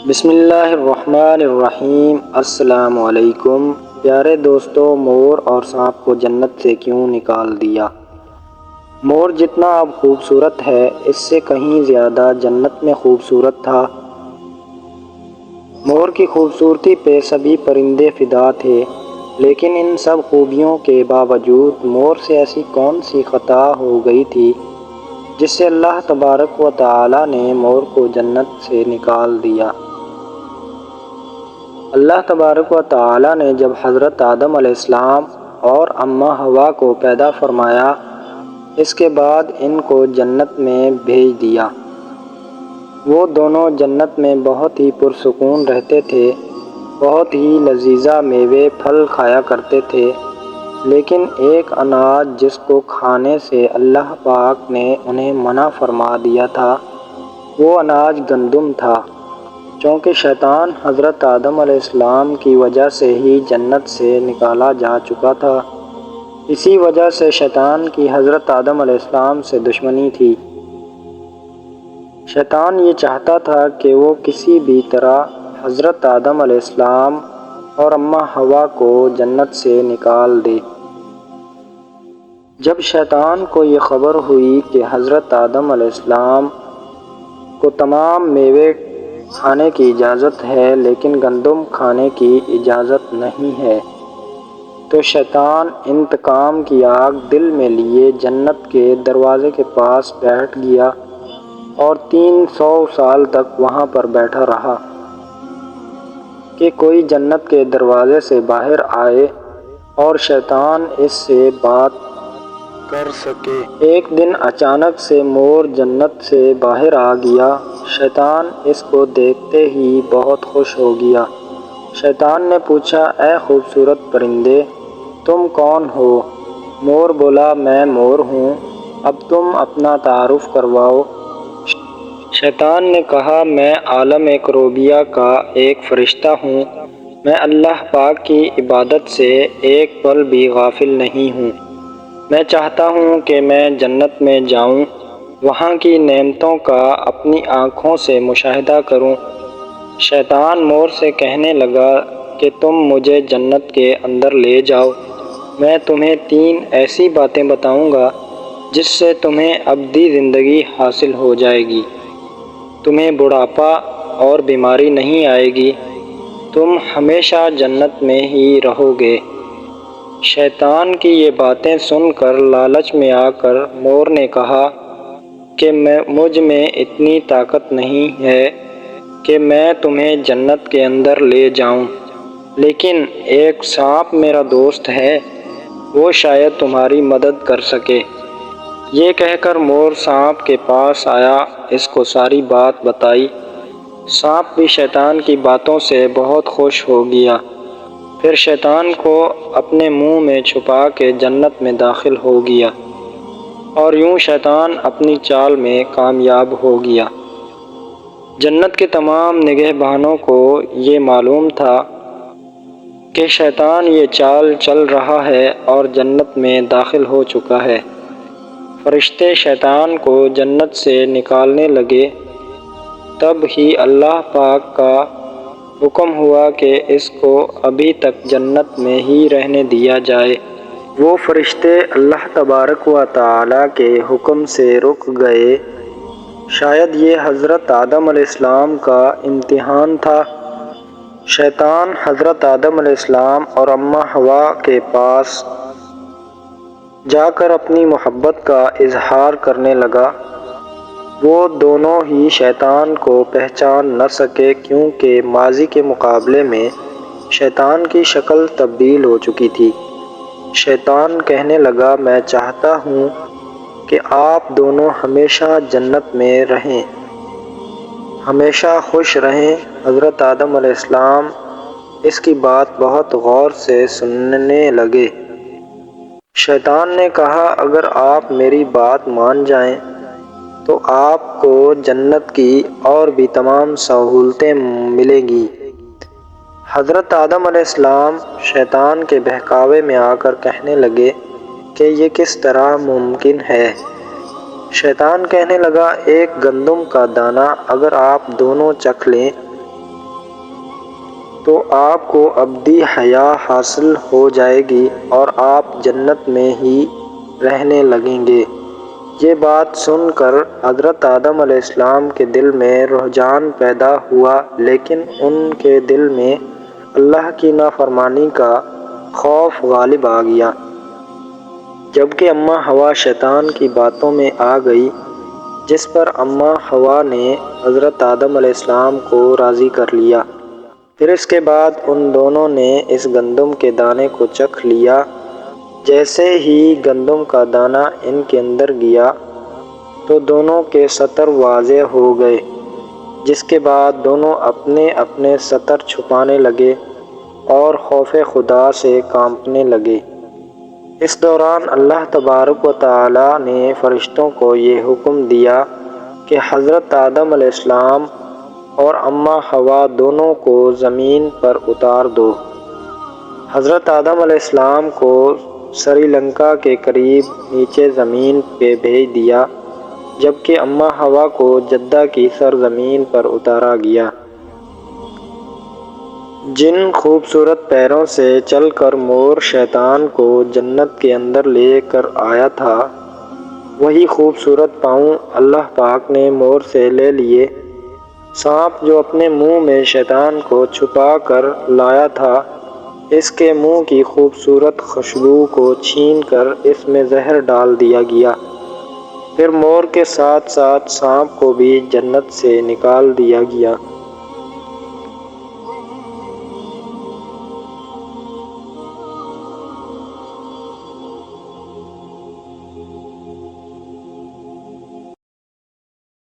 بسم اللہ الرحمن الرحیم۔ السلام علیکم پیارے دوستو، مور اور سانپ کو جنت سے کیوں نکال دیا؟ مور جتنا اب خوبصورت ہے، اس سے کہیں زیادہ جنت میں خوبصورت تھا۔ مور کی خوبصورتی پہ سبھی پرندے فدا تھے، لیکن ان سب خوبیوں کے باوجود مور سے ایسی کون سی خطا ہو گئی تھی جس سے اللہ تبارک و تعالی نے مور کو جنت سے نکال دیا؟ اللہ تبارک و تعالی نے جب حضرت آدم علیہ السلام اور اماں حوا کو پیدا فرمایا، اس کے بعد ان کو جنت میں بھیج دیا۔ وہ دونوں جنت میں بہت ہی پرسکون رہتے تھے، بہت ہی لذیذہ میوے پھل کھایا کرتے تھے، لیکن ایک اناج جس کو کھانے سے اللہ پاک نے انہیں منع فرما دیا تھا، وہ اناج گندم تھا۔ چونکہ شیطان حضرت آدم علیہ السلام کی وجہ سے ہی جنت سے نکالا جا چکا تھا، اسی وجہ سے شیطان کی حضرت آدم علیہ السلام سے دشمنی تھی۔ شیطان یہ چاہتا تھا کہ وہ کسی بھی طرح حضرت آدم علیہ السلام اور اماں حوا کو جنت سے نکال دے۔ جب شیطان کو یہ خبر ہوئی کہ حضرت آدم علیہ السلام کو تمام میوے کھانے کی اجازت ہے لیکن گندم کھانے کی اجازت نہیں ہے، تو شیطان انتقام کی آگ دل میں لیے جنت کے دروازے کے پاس بیٹھ گیا اور 300 سال تک وہاں پر بیٹھا رہا کہ کوئی جنت کے دروازے سے باہر آئے اور شیطان اس سے بات کر سکے۔ ایک دن اچانک سے مور جنت سے باہر آ گیا۔ شیطان اس کو دیکھتے ہی بہت خوش ہو گیا۔ شیطان نے پوچھا، اے خوبصورت پرندے، تم کون ہو؟ مور بولا، میں مور ہوں، اب تم اپنا تعارف کرواؤ۔ شیطان نے کہا، میں عالم کروبیہ کا ایک فرشتہ ہوں، میں اللہ پاک کی عبادت سے ایک پل بھی غافل نہیں ہوں، میں چاہتا ہوں کہ میں جنت میں جاؤں، وہاں کی نعمتوں کا اپنی آنکھوں سے مشاہدہ کروں۔ شیطان مور سے کہنے لگا کہ تم مجھے جنت کے اندر لے جاؤ، میں تمہیں 3 ایسی باتیں بتاؤں گا جس سے تمہیں ابدی زندگی حاصل ہو جائے گی، تمہیں بڑھاپا اور بیماری نہیں آئے گی، تم ہمیشہ جنت میں ہی رہو گے۔ شیطان کی یہ باتیں سن کر لالچ میں آ کر مور نے کہا کہ مجھ میں اتنی طاقت نہیں ہے کہ میں تمہیں جنت کے اندر لے جاؤں، لیکن ایک سانپ میرا دوست ہے، وہ شاید تمہاری مدد کر سکے۔ یہ کہہ کر مور سانپ کے پاس آیا، اس کو ساری بات بتائی۔ سانپ بھی شیطان کی باتوں سے بہت خوش ہو گیا، پھر شیطان کو اپنے منہ میں چھپا کے جنت میں داخل ہو گیا، اور یوں شیطان اپنی چال میں کامیاب ہو گیا۔ جنت کے تمام نگہبانوں کو یہ معلوم تھا کہ شیطان یہ چال چل رہا ہے اور جنت میں داخل ہو چکا ہے۔ فرشتے شیطان کو جنت سے نکالنے لگے، تب ہی اللہ پاک کا حکم ہوا کہ اس کو ابھی تک جنت میں ہی رہنے دیا جائے۔ وہ فرشتے اللہ تبارک و تعالی کے حکم سے رک گئے۔ شاید یہ حضرت آدم علیہ السلام کا امتحان تھا۔ شیطان حضرت آدم علیہ السلام اور اماں حوا کے پاس جا کر اپنی محبت کا اظہار کرنے لگا۔ وہ دونوں ہی شیطان کو پہچان نہ سکے، کیونکہ ماضی کے مقابلے میں شیطان کی شکل تبدیل ہو چکی تھی۔ شیطان کہنے لگا، میں چاہتا ہوں کہ آپ دونوں ہمیشہ جنت میں رہیں، ہمیشہ خوش رہیں۔ حضرت آدم علیہ السلام اس کی بات بہت غور سے سننے لگے۔ شیطان نے کہا، اگر آپ میری بات مان جائیں تو آپ کو جنت کی اور بھی تمام سہولتیں ملیں گی۔ حضرت آدم علیہ السلام شیطان کے بہکاوے میں آ کر کہنے لگے کہ یہ کس طرح ممکن ہے؟ شیطان کہنے لگا، ایک گندم کا دانہ اگر آپ دونوں چکھ لیں تو آپ کو ابدی حیات حاصل ہو جائے گی اور آپ جنت میں ہی رہنے لگیں گے۔ یہ بات سن کر حضرت آدم علیہ السلام کے دل میں رجحان پیدا ہوا، لیکن ان کے دل میں اللہ کی نافرمانی کا خوف غالب آ گیا۔ جبکہ اماں حوا شیطان کی باتوں میں آ گئی، جس پر اماں حوا نے حضرت آدم علیہ السلام کو راضی کر لیا۔ پھر اس کے بعد ان دونوں نے اس گندم کے دانے کو چکھ لیا۔ جیسے ہی گندم کا دانہ ان کے اندر گیا تو دونوں کے سطر واضح ہو گئے، جس کے بعد دونوں اپنے اپنے سطر چھپانے لگے اور خوف خدا سے کانپنے لگے۔ اس دوران اللہ تبارک و تعالی نے فرشتوں کو یہ حکم دیا کہ حضرت آدم علیہ السلام اور اماں حوا دونوں کو زمین پر اتار دو۔ حضرت آدم علیہ السلام کو سری لنکا کے قریب نیچے زمین پہ بھیج دیا، جبکہ اماں حوا کو جدہ کی سرزمین پر اتارا گیا۔ جن خوبصورت پیروں سے چل کر مور شیطان کو جنت کے اندر لے کر آیا تھا، وہی خوبصورت پاؤں اللہ پاک نے مور سے لے لیے۔ سانپ جو اپنے منہ میں شیطان کو چھپا کر لایا تھا، اس کے منہ کی خوبصورت خوشبو کو چھین کر اس میں زہر ڈال دیا گیا۔ پھر مور کے ساتھ ساتھ سانپ کو بھی جنت سے نکال دیا گیا۔